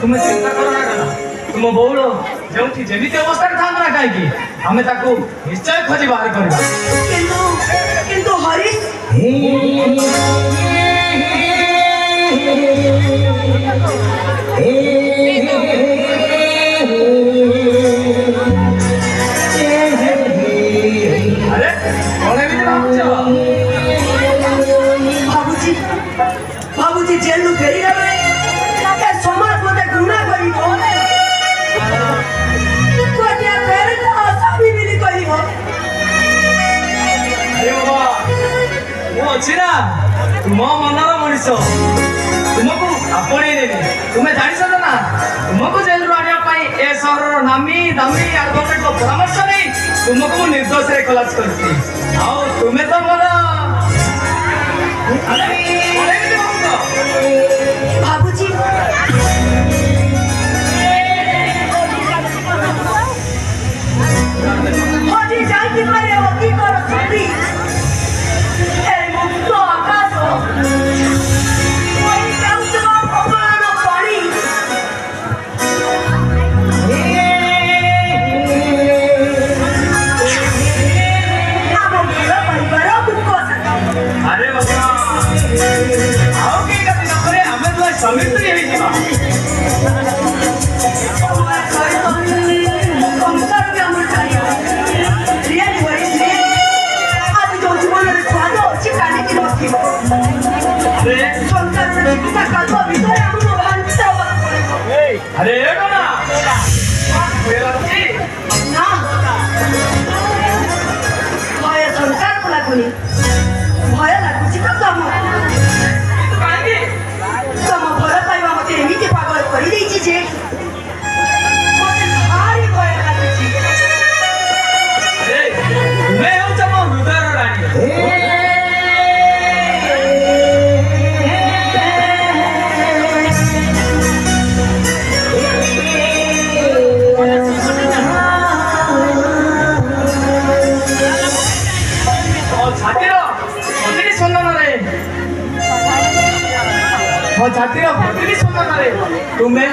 तुम्हें चिंता करो ना करा तुम बोल जो जमीती अवस्था था ना कहीं हमें ताको निश्चय खोजी बाहर करबा किंतु हरि अरे कौन है बाबूजी बाबूजी जेल नु फेरी गए ताके समाज मते घृणा करी हो कोटिया फेर तो आसामी मिली कही हो अरे बाबा वो अच्छी ना तुम मनर मनीष तुमको आपणे नेबी तुम्हें जानी सको ना तुमको जेल रू आनिया पाई ए सहर नामी दामी एडवोकेट को परामर्श नहीं तुमको मु निर्दोष रे खलास करती आओ तुम्हें तो बोला अरे बाबूजी होजी जाई की मारे होती करो छुट्टी ए मुक्त आकाश कोई काम से अपना पानी आप मेरा परिवार को अरे बाबा आओ के कति न करे हमें तो समिति है जीवा अरे एडो ना मेरा जी ना भय संसार को लागुनी भय लागुची का तम काहे तम भय पाइबा मते एमिति पागल करि देछि जे मते भारी भय लागुची अरे मैं हूं जमा हृदय रानी छाती रो तुम्हें